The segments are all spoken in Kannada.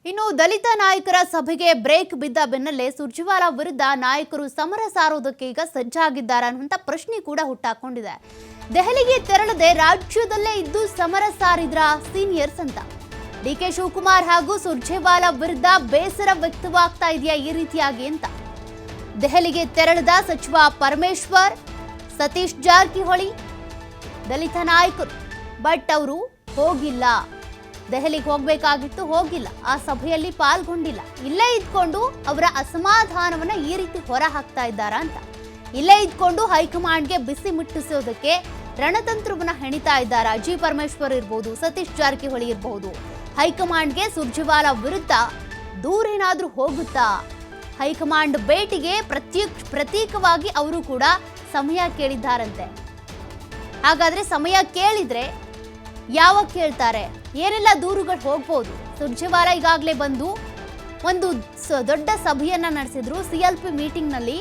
ಇನ್ನು ದಲಿತ ನಾಯಕರ ಸಭೆಗೆ ಬ್ರೇಕ್ ಬಿದ್ದ ಬೆನ್ನಲ್ಲೇ ಸುರ್ಜೇವಾಲಾ ವಿರುದ್ಧ ನಾಯಕರು ಸಮರ ಸಾರೋದಕ್ಕೆ ಈಗ ಸಜ್ಜಾಗಿದ್ದಾರೆ ಅನ್ನುವಂಥ ಪ್ರಶ್ನೆ ಕೂಡ ಹುಟ್ಟಾಕೊಂಡಿದೆ. ದೆಹಲಿಗೆ ತೆರಳದೆ ರಾಜ್ಯದಲ್ಲೇ ಇದ್ದು ಸಮರ ಸಾರಿದ್ರ ಸೀನಿಯರ್ಸ್ ಅಂತ ಡಿಕೆ ಶಿವಕುಮಾರ್ ಹಾಗೂ ಸುರ್ಜೇವಾಲಾ ವಿರುದ್ಧ ಬೇಸರ ವ್ಯಕ್ತವಾಗ್ತಾ ಇದೆಯಾ ಈ ರೀತಿಯಾಗಿ ಅಂತ. ದೆಹಲಿಗೆ ತೆರಳದ ಸಚಿವ ಪರಮೇಶ್ವರ್, ಸತೀಶ್ ಜಾರಕಿಹೊಳಿ ದಲಿತ ನಾಯಕರು, ಬಟ್ ಅವರು ಹೋಗಿಲ್ಲ. ದೆಹಲಿಗೆ ಹೋಗಬೇಕಾಗಿತ್ತು, ಹೋಗಿಲ್ಲ. ಆ ಸಭೆಯಲ್ಲಿ ಪಾಲ್ಗೊಂಡಿಲ್ಲ. ಇಲ್ಲೇ ಇದ್ಕೊಂಡು ಅವರ ಅಸಮಾಧಾನವನ್ನ ಈ ರೀತಿ ಹೊರ ಹಾಕ್ತಾ ಇದ್ದಾರಾ ಅಂತ. ಇಲ್ಲೇ ಇದ್ಕೊಂಡು ಹೈಕಮಾಂಡ್ಗೆ ಬಿಸಿ ಮುಟ್ಟಿಸೋದಕ್ಕೆ ರಣತಂತ್ರವನ್ನ ಹೆಣಿತಾ ಇದ್ದಾರಾ. ಜಿ ಪರಮೇಶ್ವರ್ ಇರಬಹುದು, ಸತೀಶ್ ಜಾರಕಿಹೊಳಿ ಇರಬಹುದು. ಹೈಕಮಾಂಡ್ಗೆ ಸುರ್ಜೇವಾಲಾ ವಿರುದ್ಧ ದೂರೇನಾದ್ರೂ ಹೋಗುತ್ತಾ? ಹೈಕಮಾಂಡ್ ಭೇಟಿಗೆ ಪ್ರತೀಕವಾಗಿ ಅವರು ಕೂಡ ಸಮಯ ಕೇಳಿದ್ದಾರಂತೆ. ಹಾಗಾದ್ರೆ ಸಮಯ ಕೇಳಿದ್ರೆ ಯಾವಾಗ ಕೇಳ್ತಾರೆ? ಏನೆಲ್ಲ ದೂರುಗಳು ಹೋಗ್ಬೋದು? ಸುರ್ಜೇವಾಲಾ ಈಗಾಗಲೇ ಬಂದು ಒಂದು ದೊಡ್ಡ ಸಭೆಯನ್ನ ನಡೆಸಿದ್ರು. CLP ಮೀಟಿಂಗ್ನಲ್ಲಿ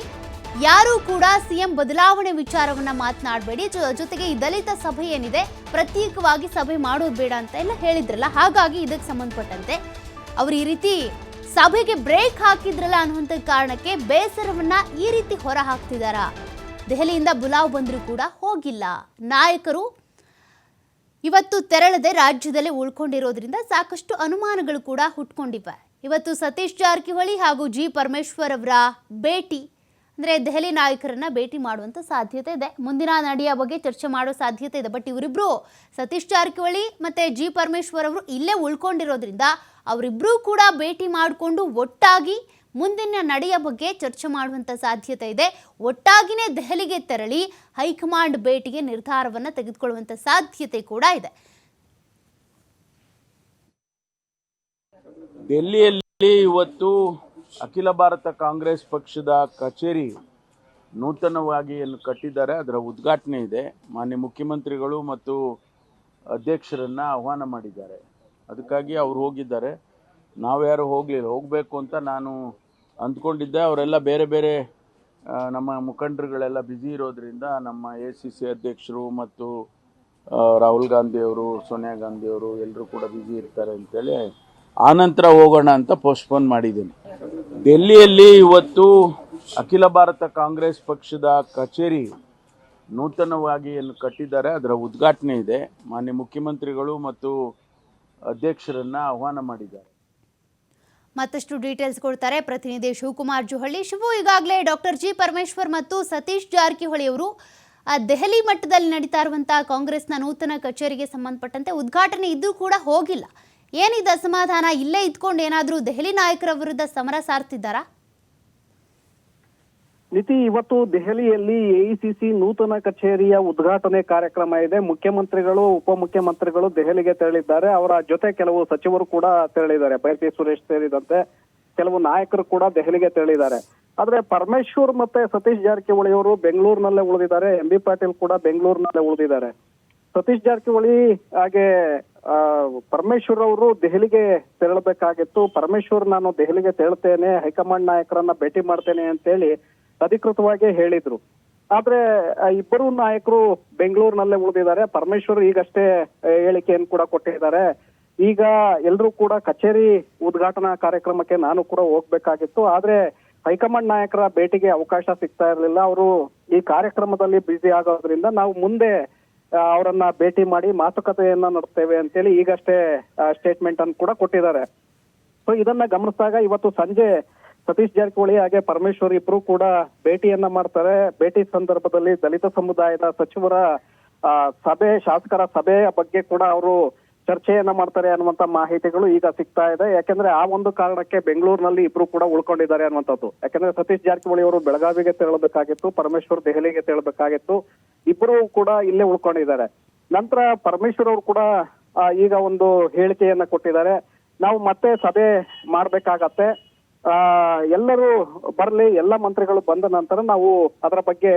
ಯಾರೂ ಕೂಡ ಸಿಎಂ ಬದಲಾವಣೆ ವಿಚಾರವನ್ನ ಮಾತನಾಡಬೇಡಿ, ಜೊತೆಗೆ ಈ ದಲಿತ ಸಭೆ ಏನಿದೆ ಪ್ರತ್ಯೇಕವಾಗಿ ಸಭೆ ಮಾಡೋದು ಬೇಡ ಅಂತ ಎಲ್ಲ ಹೇಳಿದ್ರಲ್ಲ. ಹಾಗಾಗಿ ಇದಕ್ಕೆ ಸಂಬಂಧಪಟ್ಟಂತೆ ಅವರು ಈ ರೀತಿ ಸಭೆಗೆ ಬ್ರೇಕ್ ಹಾಕಿದ್ರಲ್ಲ ಅನ್ನುವಂಥ ಕಾರಣಕ್ಕೆ ಬೇಸರವನ್ನ ಈ ರೀತಿ ಹೊರ ಹಾಕ್ತಿದಾರ. ದೆಹಲಿಯಿಂದ ಬುಲಾವ್ ಬಂದರೂ ಕೂಡ ಹೋಗಿಲ್ಲ. ನಾಯಕರು ಇವತ್ತು ತೆರಳದೆ ರಾಜ್ಯದಲ್ಲೇ ಉಳ್ಕೊಂಡಿರೋದ್ರಿಂದ ಸಾಕಷ್ಟು ಅನುಮಾನಗಳು ಕೂಡ ಹುಟ್ಕೊಂಡಿವೆ. ಇವತ್ತು ಸತೀಶ್ ಜಾರಕಿಹೊಳಿ ಹಾಗೂ ಜಿ ಪರಮೇಶ್ವರ್ ಅವರ ಭೇಟಿ ಅಂದರೆ ದೆಹಲಿ ನಾಯಕರನ್ನ ಭೇಟಿ ಮಾಡುವಂಥ ಸಾಧ್ಯತೆ ಇದೆ. ಮುಂದಿನ ನಡೆಯ ಬಗ್ಗೆ ಚರ್ಚೆ ಮಾಡೋ ಸಾಧ್ಯತೆ ಇದೆ. ಬಟ್ ಇವರಿಬ್ರು ಸತೀಶ್ ಜಾರಕಿಹೊಳಿ ಮತ್ತು ಜಿ ಪರಮೇಶ್ವರ್ ಅವರು ಇಲ್ಲೇ ಉಳ್ಕೊಂಡಿರೋದ್ರಿಂದ ಅವರಿಬ್ಬರೂ ಕೂಡ ಭೇಟಿ ಮಾಡಿಕೊಂಡು ಒಟ್ಟಾಗಿ ಮುಂದಿನ ನಡೆಯ ಬಗ್ಗೆ ಚರ್ಚೆ ಮಾಡುವಂಥ ಸಾಧ್ಯತೆ ಇದೆ. ಒಟ್ಟಾಗಿನೇ ದೆಹಲಿಗೆ ತೆರಳಿ ಹೈಕಮಾಂಡ್ ಭೇಟಿಗೆ ನಿರ್ಧಾರವನ್ನು ತೆಗೆದುಕೊಳ್ಳುವಂಥ ಸಾಧ್ಯತೆ ಕೂಡ ಇದೆ. ದೆಹಲಿಯಲ್ಲಿ ಇವತ್ತು ಅಖಿಲ ಭಾರತ ಕಾಂಗ್ರೆಸ್ ಪಕ್ಷದ ಕಚೇರಿ ನೂತನವಾಗಿ ಏನು ಕಟ್ಟಿದ್ದಾರೆ, ಅದರ ಉದ್ಘಾಟನೆ ಇದೆ. ಮಾನ್ಯ ಮುಖ್ಯಮಂತ್ರಿಗಳು ಮತ್ತು ಅಧ್ಯಕ್ಷರನ್ನ ಆಹ್ವಾನ ಮಾಡಿದ್ದಾರೆ. ಅದಕ್ಕಾಗಿ ಅವರು ಹೋಗಿದ್ದಾರೆ. ನಾವ್ಯಾರು ಹೋಗಲಿಲ್ಲ. ಹೋಗಬೇಕು ಅಂತ ನಾನು ಅಂದ್ಕೊಂಡಿದ್ದೆ. ಅವರೆಲ್ಲ ಬೇರೆ ಬೇರೆ ನಮ್ಮ ಮುಖಂಡರುಗಳೆಲ್ಲ ಬ್ಯುಸಿ ಇರೋದ್ರಿಂದ ನಮ್ಮ ACC ಅಧ್ಯಕ್ಷರು ಮತ್ತು ರಾಹುಲ್ ಗಾಂಧಿಯವರು, ಸೋನಿಯಾ ಗಾಂಧಿಯವರು ಎಲ್ಲರೂ ಕೂಡ ಬ್ಯುಸಿ ಇರ್ತಾರೆ ಅಂತೇಳಿ ಆನಂತರ ಹೋಗೋಣ ಅಂತ ಪೋಸ್ಟ್ಪೋನ್ ಮಾಡಿದ್ದೀನಿ. ದೆಹಲಿಯಲ್ಲಿ ಇವತ್ತು ಅಖಿಲ ಭಾರತ ಕಾಂಗ್ರೆಸ್ ಪಕ್ಷದ ಕಚೇರಿ ನೂತನವಾಗಿ ಏನು ಕಟ್ಟಿದ್ದಾರೆ, ಅದರ ಉದ್ಘಾಟನೆ ಇದೆ. ಮಾನ್ಯ ಮುಖ್ಯಮಂತ್ರಿಗಳು ಮತ್ತು ಅಧ್ಯಕ್ಷರನ್ನ ಆಹ್ವಾನ ಮಾಡಿದ್ದಾರೆ. ಮತ್ತಷ್ಟು ಡೀಟೇಲ್ಸ್ ಕೊಡ್ತಾರೆ ಪ್ರತಿನಿಧಿ ಶಿವಕುಮಾರ್ ಜುಹಳ್ಳಿ. ಶಿವು, ಈಗಾಗಲೇ ಡಾಕ್ಟರ್ ಜಿ ಪರಮೇಶ್ವರ್ ಮತ್ತು ಸತೀಶ್ ಜಾರಕಿಹೊಳಿ ಅವರು ದೆಹಲಿ ಮಟ್ಟದಲ್ಲಿ ನಡೀತಾ ಇರುವಂತಹ ಕಾಂಗ್ರೆಸ್ನ ನೂತನ ಕಚೇರಿಗೆ ಸಂಬಂಧಪಟ್ಟಂತೆ ಉದ್ಘಾಟನೆ ಇದ್ದು ಕೂಡ ಹೋಗಿಲ್ಲ. ಏನಿದೆ ಅಸಮಾಧಾನ? ಇಲ್ಲೇ ಇದ್ಕೊಂಡು ಏನಾದರೂ ದೆಹಲಿ ನಾಯಕರ ವಿರುದ್ಧ ಸಮರ ಸಾರ್ತಿದ್ದಾರಾ? ನಿತಿ, ಇವತ್ತು ದೆಹಲಿಯಲ್ಲಿ AICC ನೂತನ ಕಚೇರಿಯ ಉದ್ಘಾಟನೆ ಕಾರ್ಯಕ್ರಮ ಇದೆ. ಮುಖ್ಯಮಂತ್ರಿಗಳು, ಉಪಮುಖ್ಯಮಂತ್ರಿಗಳು ದೆಹಲಿಗೆ ತೆರಳಿದ್ದಾರೆ. ಅವರ ಜೊತೆ ಕೆಲವು ಸಚಿವರು ಕೂಡ ತೆರಳಿದ್ದಾರೆ. ಬೈರತಿ ಸುರೇಶ್ ಸೇರಿದಂತೆ ಕೆಲವು ನಾಯಕರು ಕೂಡ ದೆಹಲಿಗೆ ತೆರಳಿದ್ದಾರೆ. ಆದ್ರೆ ಪರಮೇಶ್ವರ್ ಮತ್ತೆ ಸತೀಶ್ ಜಾರಕಿಹೊಳಿ ಅವರು ಬೆಂಗಳೂರಿನಲ್ಲೇ ಉಳಿದಿದ್ದಾರೆ. MB ಪಾಟೀಲ್ ಕೂಡ ಬೆಂಗಳೂರಿನಲ್ಲೇ ಉಳಿದಿದ್ದಾರೆ. ಸತೀಶ್ ಜಾರಕಿಹೊಳಿ ಹಾಗೆ ಪರಮೇಶ್ವರ್ ಅವರು ದೆಹಲಿಗೆ ತೆರಳಬೇಕಾಗಿತ್ತು. ಪರಮೇಶ್ವರ್ ನಾನು ದೆಹಲಿಗೆ ತೆರಳ್ತೇನೆ, ಹೈಕಮಾಂಡ್ ನಾಯಕರನ್ನ ಭೇಟಿ ಮಾಡ್ತೇನೆ ಅಂತೇಳಿ ಅಧಿಕೃತವಾಗಿ ಹೇಳಿದ್ರು. ಆದ್ರೆ ಇಬ್ಬರು ನಾಯಕರು ಬೆಂಗಳೂರಿನಲ್ಲೇ ಉಳಿದಿದ್ದಾರೆ. ಪರಮೇಶ್ವರ್ ಈಗಷ್ಟೇ ಹೇಳಿಕೆಯನ್ನು ಕೂಡ ಕೊಟ್ಟಿದ್ದಾರೆ. ಈಗ ಎಲ್ಲರೂ ಕೂಡ ಕಚೇರಿ ಉದ್ಘಾಟನಾ ಕಾರ್ಯಕ್ರಮಕ್ಕೆ ನಾನು ಕೂಡ ಹೋಗ್ಬೇಕಾಗಿತ್ತು, ಆದ್ರೆ ಹೈಕಮಾಂಡ್ ನಾಯಕರ ಭೇಟಿಗೆ ಅವಕಾಶ ಸಿಗ್ತಾ ಇರಲಿಲ್ಲ. ಅವರು ಈ ಕಾರ್ಯಕ್ರಮದಲ್ಲಿ ಬ್ಯುಸಿ ಆಗೋದ್ರಿಂದ ನಾವು ಮುಂದೆ ಅವರನ್ನ ಭೇಟಿ ಮಾಡಿ ಮಾತುಕತೆಯನ್ನ ನಡೆಸ್ತೇವೆ ಅಂತೇಳಿ ಈಗಷ್ಟೇ ಸ್ಟೇಟ್ಮೆಂಟ್ ಅನ್ನು ಕೂಡ ಕೊಟ್ಟಿದ್ದಾರೆ. ಸೊ ಇದನ್ನ ಗಮನಿಸಿದಾಗ ಇವತ್ತು ಸಂಜೆ ಸತೀಶ್ ಜಾರಕಿಹೊಳಿ ಹಾಗೆ ಪರಮೇಶ್ವರ್ ಇಬ್ರು ಕೂಡ ಭೇಟಿಯನ್ನ ಮಾಡ್ತಾರೆ. ಭೇಟಿ ಸಂದರ್ಭದಲ್ಲಿ ದಲಿತ ಸಮುದಾಯದ ಸಚಿವರ ಸಭೆ, ಶಾಸಕರ ಸಭೆಯ ಬಗ್ಗೆ ಕೂಡ ಅವರು ಚರ್ಚೆಯನ್ನ ಮಾಡ್ತಾರೆ ಅನ್ನುವಂತ ಮಾಹಿತಿಗಳು ಈಗ ಸಿಗ್ತಾ ಇದೆ. ಯಾಕಂದ್ರೆ ಆ ಒಂದು ಕಾರಣಕ್ಕೆ ಬೆಂಗಳೂರಿನಲ್ಲಿ ಇಬ್ರು ಕೂಡ ಉಳ್ಕೊಂಡಿದ್ದಾರೆ ಅನ್ನುವಂಥದ್ದು. ಯಾಕಂದ್ರೆ ಸತೀಶ್ ಜಾರಕಿಹೊಳಿ ಅವರು ಬೆಳಗಾವಿಗೆ ತೆರಳಬೇಕಾಗಿತ್ತು, ಪರಮೇಶ್ವರ್ ದೆಹಲಿಗೆ ತೆರಳಬೇಕಾಗಿತ್ತು. ಇಬ್ರು ಕೂಡ ಇಲ್ಲೇ ಉಳ್ಕೊಂಡಿದ್ದಾರೆ. ನಂತರ ಪರಮೇಶ್ವರ್ ಅವರು ಕೂಡ ಈಗ ಒಂದು ಹೇಳಿಕೆಯನ್ನ ಕೊಟ್ಟಿದ್ದಾರೆ. ನಾವು ಮತ್ತೆ ಸಭೆ ಮಾಡ್ಬೇಕಾಗತ್ತೆ, ಎಲ್ಲರೂ ಬರ್ಲಿ, ಎಲ್ಲ ಮಂತ್ರಿಗಳು ಬಂದ ನಂತರ ನಾವು ಅದರ ಬಗ್ಗೆ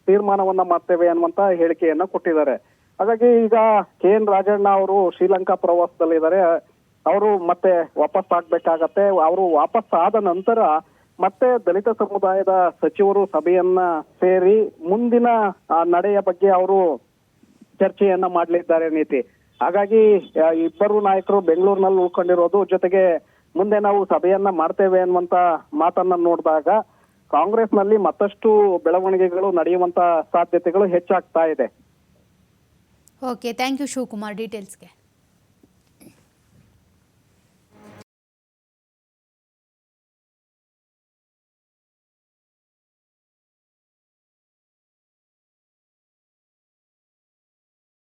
ತೀರ್ಮಾನವನ್ನ ಮಾಡ್ತೇವೆ ಅನ್ನುವಂತ ಹೇಳಿಕೆಯನ್ನ ಕೊಟ್ಟಿದ್ದಾರೆ. ಹಾಗಾಗಿ ಈಗ KN ರಾಜಣ್ಣ ಅವರು ಶ್ರೀಲಂಕಾ ಪ್ರವಾಸದಲ್ಲಿದ್ದಾರೆ. ಅವರು ಮತ್ತೆ ವಾಪಸ್ ಆಗ್ಬೇಕಾಗತ್ತೆ. ಅವರು ವಾಪಸ್ ಆದ ನಂತರ ಮತ್ತೆ ದಲಿತ ಸಮುದಾಯದ ಸಚಿವರು ಸಭೆಯನ್ನ ಸೇರಿ ಮುಂದಿನ ನಡೆಯ ಬಗ್ಗೆ ಅವರು ಚರ್ಚೆಯನ್ನ ಮಾಡಲಿದ್ದಾರೆ ನೀತಿ. ಹಾಗಾಗಿ ಇಬ್ಬರು ನಾಯಕರು ಬೆಂಗಳೂರಿನಲ್ಲಿ ಉಳ್ಕೊಂಡಿರೋದು, ಜೊತೆಗೆ ಮುಂದೆ ನಾವು ಸಭೆಯನ್ನ ಮಾಡ್ತೇವೆ ಅನ್ನುವಂತ ಮಾತನ್ನ ನೋಡಿದಾಗ ಕಾಂಗ್ರೆಸ್ನಲ್ಲಿ ಮತ್ತಷ್ಟು ಬೆಳವಣಿಗೆಗಳು ನಡೆಯುವಂತ ಸಾಧ್ಯತೆಗಳು ಹೆಚ್ಚಾಗ್ತಾ ಇದೆ. Okay, thank you Shivakumar ಡೀಟೇಲ್ಸ್ಗೆ.